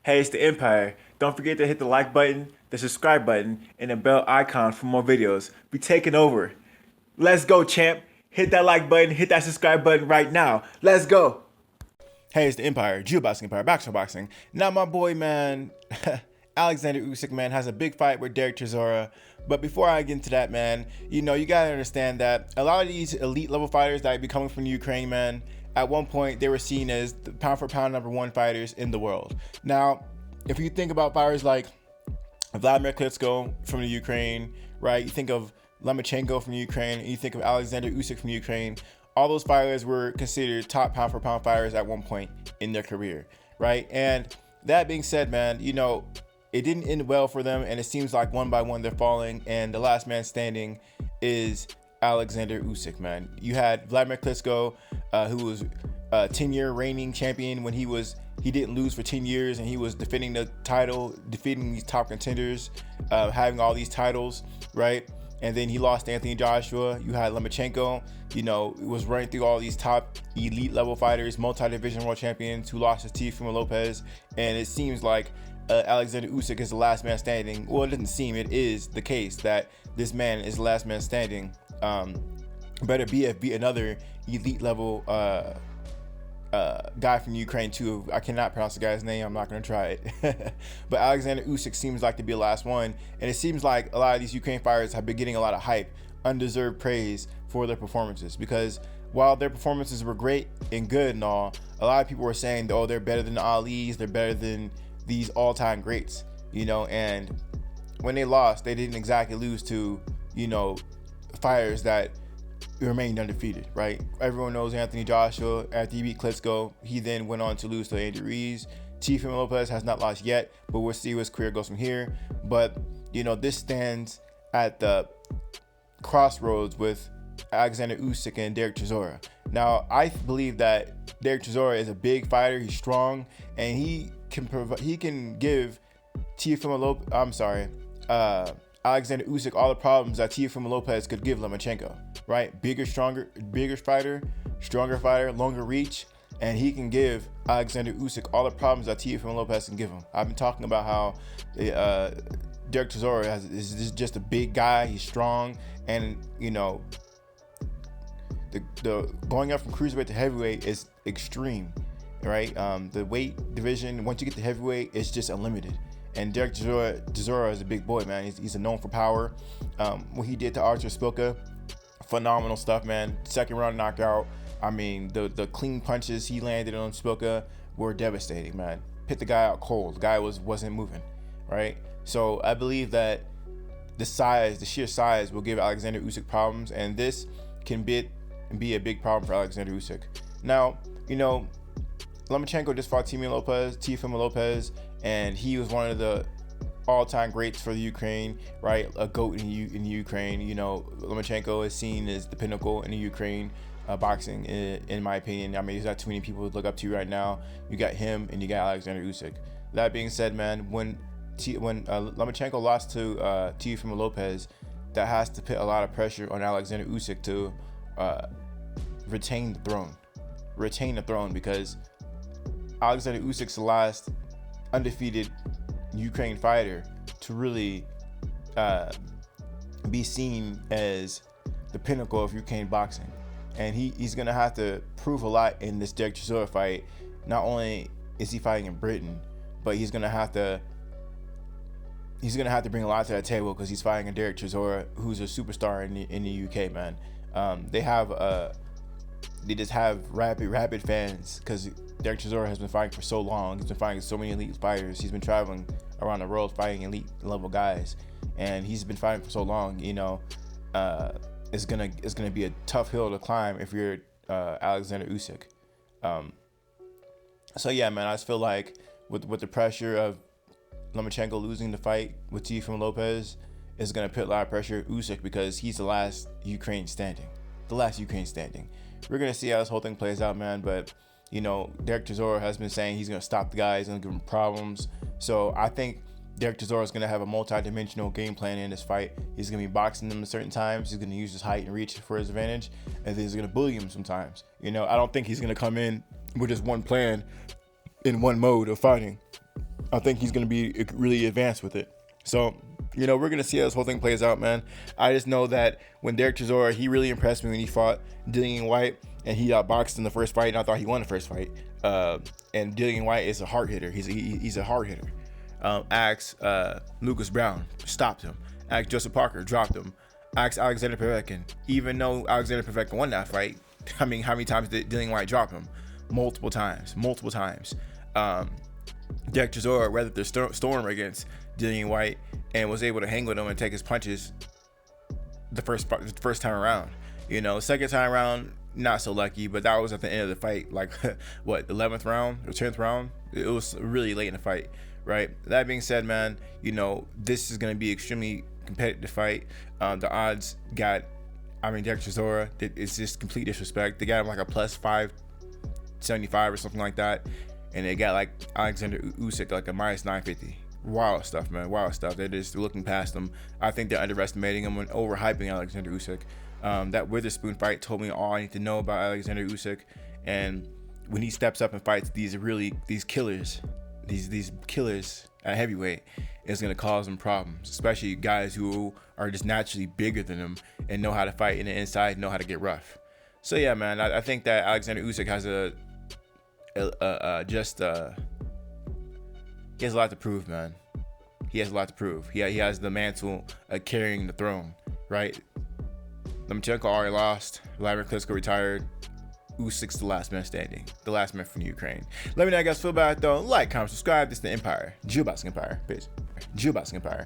Hey, it's the Empire. Don't forget to hit the like button, the subscribe button, and the bell icon for more videos. We taking over. Let's go, champ. Hit that like button, hit that subscribe button right now. Let's go. Hey, it's the Empire, Boxing Empire, Boxer Boxing. Now, my boy, man, Alexander Usyk, man, has a big fight with Derek Chisora. But before I get into that, man, you gotta understand that a lot of these elite level fighters that be coming from Ukraine, man, at one point they were seen as the pound for pound #1 fighters in the world. Now, if you think about fighters like Vladimir Klitschko from the Ukraine, right? You think of Lomachenko from Ukraine, and you think of Alexander Usyk from Ukraine. All those fighters were considered top pound for pound fighters at one point in their career, right? And that being said, man, it didn't end well for them, and it seems like one by one they're falling, and the last man standing is Alexander Usyk, man. You had Vladimir Klitschko, who was a 10-year reigning champion when he didn't lose for 10 years, and he was defending the title, defeating these top contenders, having all these titles, right? And then he lost to Anthony Joshua. You had Lomachenko, was running through all these top elite level fighters, multi-division world champions who lost to Teofimo Lopez. And it seems like Alexander Usyk is the last man standing. Well, it doesn't seem, it is the case that this man is the last man standing. Better be another elite level guy from Ukraine too. I cannot pronounce the guy's name. I'm not going to try it. But Alexander Usyk seems like to be the last one. And it seems like a lot of these Ukraine fighters have been getting a lot of hype, undeserved praise for their performances. Because while their performances were great and good and all, a lot of people were saying, oh, they're better than the Ali's. They're better than these all-time greats, And when they lost, they didn't exactly lose to, fighters that remained undefeated, right? Everyone knows Anthony Joshua. After he beat Klitschko, he then went on to lose to Andy Ruiz. Teofimo Lopez has not lost yet, but we'll see where his career goes from here. But, this stands at the crossroads with Alexander Usyk and Derek Chisora. Now, I believe that Derek Chisora is a big fighter. He's strong, and he can give Alexander Usyk all the problems that Teofimo Lopez could give Lomachenko, right? Bigger fighter, stronger fighter, longer reach, and he can give Alexander Usyk all the problems that Teofimo Lopez can give him. I've been talking about how Derek Chisora is just a big guy. He's strong, and the going up from cruiserweight to heavyweight is extreme, right? The weight division, once you get to heavyweight, it's just unlimited. And Derek Chisora is a big boy, man. He's known for power. What he did to Artur Szpilka, phenomenal stuff, man. Second round knockout. I mean, the clean punches he landed on Szpilka were devastating, man. Hit the guy out cold. The guy wasn't moving, right? So I believe that the sheer size will give Alexander Usyk problems, and this can be a big problem for Alexander Usyk. Now, Lomachenko just fought Teofimo Lopez, and he was one of the all-time greats for the Ukraine, right? A GOAT in Ukraine. Lomachenko is seen as the pinnacle in the Ukraine boxing, in my opinion. I mean, there's not too many people to look up to right now. You got him, and you got Alexander Usyk. That being said, man, when Lomachenko lost to Teofimo Lopez, that has to put a lot of pressure on Alexander Usyk to retain the throne, because Alexander Usyk's the last undefeated Ukraine fighter to really be seen as the pinnacle of Ukraine boxing, and he's gonna have to prove a lot in this Derek Chisora fight. Not only is he fighting in Britain, but he's gonna have to bring a lot to that table, because he's fighting a Derek Chisora who's a superstar in the UK, man. They just have rabid fans, because Derek Chisora has been fighting for so long. He's been fighting so many elite fighters. He's been traveling around the world fighting elite level guys, and he's been fighting for so long. It's gonna be a tough hill to climb if you're Alexander Usyk. So yeah, man, I just feel like with the pressure of Lomachenko losing the fight with Teofimo Lopez, is gonna put a lot of pressure on Usyk, because he's the last Ukraine standing. We're gonna see how this whole thing plays out, man. But Derek Chisora has been saying he's gonna stop the guy, he's gonna give him problems. So I think Derek Chisora is gonna have a multi-dimensional game plan in this fight. He's gonna be boxing him at certain times. He's gonna use his height and reach for his advantage, and then he's gonna bully him sometimes. I don't think he's gonna come in with just one plan in one mode of fighting. I think he's going to be really advanced with it. So, we're going to see how this whole thing plays out, man. I just know that when Derek Chisora, he really impressed me when he fought Dillian White, and he outboxed in the first fight, and I thought he won the first fight. And Dillian White is a hard hitter. He's a hard hitter. Lucas Brown stopped him. Joseph Parker dropped him. Alexander Povetkin. Even though Alexander Povetkin won that fight, I mean, how many times did Dillian White drop him? Multiple times. Derek Chisora weathered the storm against Dillian White and was able to hang with him and take his punches the first time around. Second time around, not so lucky, but that was at the end of the fight, like what, the 11th round or 10th round? It was really late in the fight, right? That being said, man, this is going to be extremely competitive fight. The odds got, Derek Chisora, it's just complete disrespect. They got him like a plus 575 or something like that, and they got like Oleksandr Usyk like a minus 950. Wild stuff, man. Wild stuff. They're just looking past him. I think they're underestimating him and overhyping Oleksandr Usyk. That Witherspoon fight told me all I need to know about Oleksandr Usyk. And when he steps up and fights these killers at heavyweight, it's going to cause him problems, especially guys who are just naturally bigger than him and know how to fight in the inside, know how to get rough. So yeah, man, I think that Oleksandr Usyk has he has a lot to prove, man. He has a lot to prove. He has the mantle of carrying the throne, right? Lomachenko already lost. Vladimir Klitschko retired. Usyk's the last man standing. The last man from Ukraine. Let me know how you guys feel about it, though. Like, comment, subscribe. This is the Empire. Boxing Empire. Peace. Boxing Empire.